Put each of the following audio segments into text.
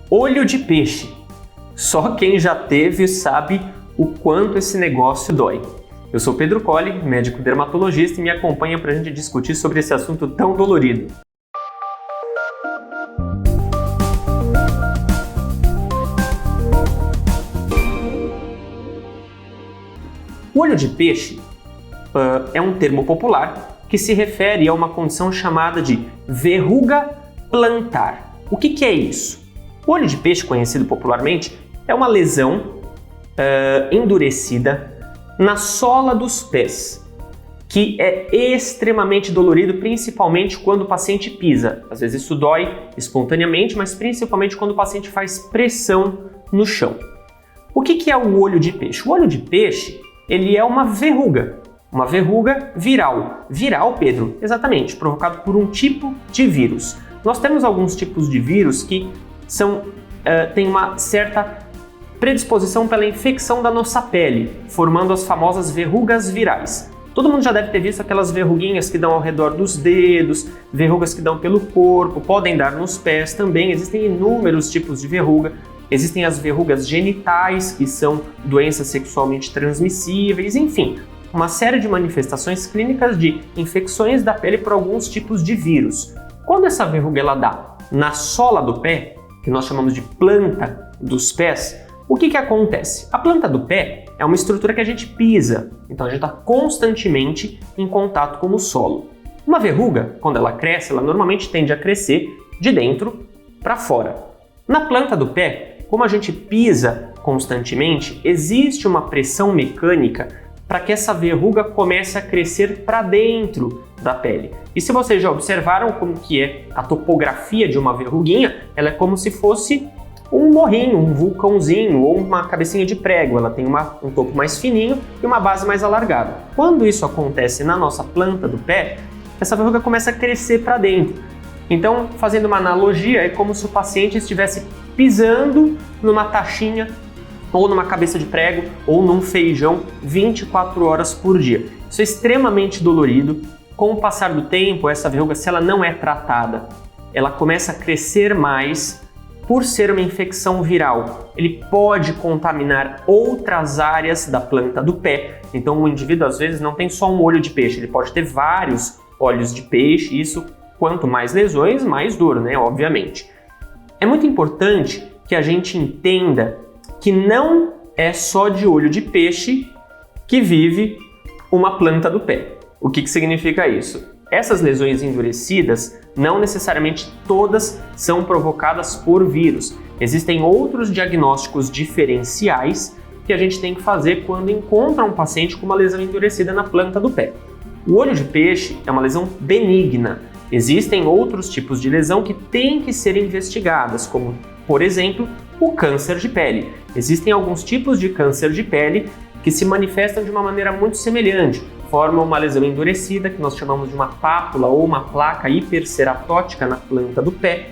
Olho de peixe. Só quem já teve sabe o quanto esse negócio dói. Eu sou Pedro Colli, médico dermatologista, e me acompanha para a gente discutir sobre esse assunto tão dolorido. O olho de peixe é um termo popular que se refere a uma condição chamada de verruga plantar. O que é isso? O olho de peixe, conhecido popularmente, é uma lesão endurecida na sola dos pés, que é extremamente dolorido, principalmente quando o paciente pisa. Às vezes isso dói espontaneamente, mas principalmente quando o paciente faz pressão no chão. O que é o olho de peixe? O olho de peixe, ele é uma verruga viral. Viral, Pedro? Exatamente, provocado por um tipo de vírus. Nós temos alguns tipos de vírus que têm uma certa predisposição pela infecção da nossa pele, formando as famosas verrugas virais. Todo mundo já deve ter visto aquelas verruguinhas que dão ao redor dos dedos, verrugas que dão pelo corpo, podem dar nos pés também. Existem inúmeros tipos de verruga. Existem as verrugas genitais, que são doenças sexualmente transmissíveis, enfim, uma série de manifestações clínicas de infecções da pele por alguns tipos de vírus. Quando essa verruga ela dá na sola do pé, que nós chamamos de planta dos pés, o que acontece? A planta do pé é uma estrutura que a gente pisa, então a gente está constantemente em contato com o solo. Uma verruga, quando ela cresce, ela normalmente tende a crescer de dentro para fora. Na planta do pé, como a gente pisa constantemente, existe uma pressão mecânica para que essa verruga comece a crescer para dentro da pele. E se vocês já observaram como que é a topografia de uma verruguinha, ela é como se fosse um morrinho, um vulcãozinho ou uma cabecinha de prego. Ela tem um topo mais fininho e uma base mais alargada. Quando isso acontece na nossa planta do pé, essa verruga começa a crescer para dentro. Então, fazendo uma analogia, é como se o paciente estivesse pisando numa taxinha ou numa cabeça de prego ou num feijão 24 horas por dia. Isso é extremamente dolorido. Com o passar do tempo, essa verruga, se ela não é tratada, ela começa a crescer mais. Por ser uma infecção viral, ele pode contaminar outras áreas da planta do pé. Então o indivíduo às vezes não tem só um olho de peixe, ele pode ter vários olhos de peixe. Isso, quanto mais lesões, mais dor, né? Obviamente. É muito importante que a gente entenda que não é só de olho de peixe que vive uma planta do pé. O que significa isso? Essas lesões endurecidas, não necessariamente todas são provocadas por vírus. Existem outros diagnósticos diferenciais que a gente tem que fazer quando encontra um paciente com uma lesão endurecida na planta do pé. O olho de peixe é uma lesão benigna. Existem outros tipos de lesão que têm que ser investigadas, como, por exemplo, o câncer de pele. Existem alguns tipos de câncer de pele que se manifestam de uma maneira muito semelhante. Formam uma lesão endurecida, que nós chamamos de uma pápula ou uma placa hiperceratótica na planta do pé.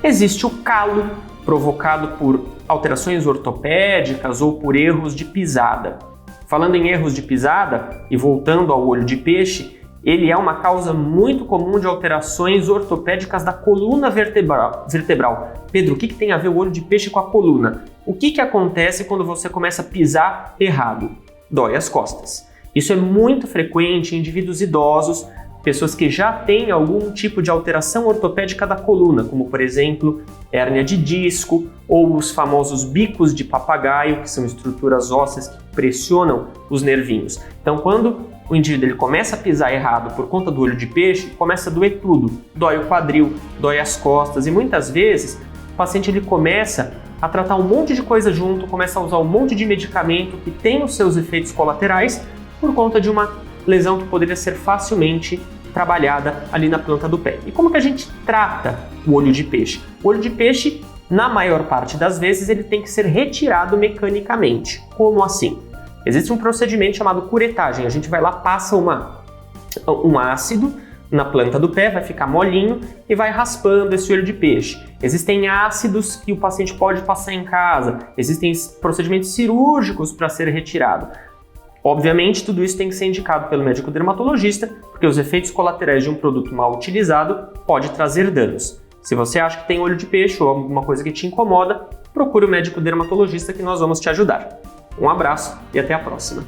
Existe o calo, provocado por alterações ortopédicas ou por erros de pisada. Falando em erros de pisada, e voltando ao olho de peixe, ele é uma causa muito comum de alterações ortopédicas da coluna vertebral. Pedro, o que tem a ver o olho de peixe com a coluna? O que acontece quando você começa a pisar errado? Dói as costas. Isso é muito frequente em indivíduos idosos, pessoas que já têm algum tipo de alteração ortopédica da coluna, como por exemplo, hérnia de disco ou os famosos bicos de papagaio, que são estruturas ósseas que pressionam os nervinhos. Então, quando o indivíduo ele começa a pisar errado por conta do olho de peixe, começa a doer tudo. Dói o quadril, dói as costas e muitas vezes o paciente ele começa a tratar um monte de coisa junto, começa a usar um monte de medicamento que tem os seus efeitos colaterais por conta de uma lesão que poderia ser facilmente trabalhada ali na planta do pé. E como que a gente trata o olho de peixe? O olho de peixe, na maior parte das vezes, ele tem que ser retirado mecanicamente. Como assim? Existe um procedimento chamado curetagem. A gente vai lá, passa um ácido na planta do pé, vai ficar molinho e vai raspando esse olho de peixe. Existem ácidos que o paciente pode passar em casa, existem procedimentos cirúrgicos para ser retirado. Obviamente, tudo isso tem que ser indicado pelo médico dermatologista, porque os efeitos colaterais de um produto mal utilizado pode trazer danos. Se você acha que tem olho de peixe ou alguma coisa que te incomoda, procure o médico dermatologista que nós vamos te ajudar. Um abraço e até a próxima!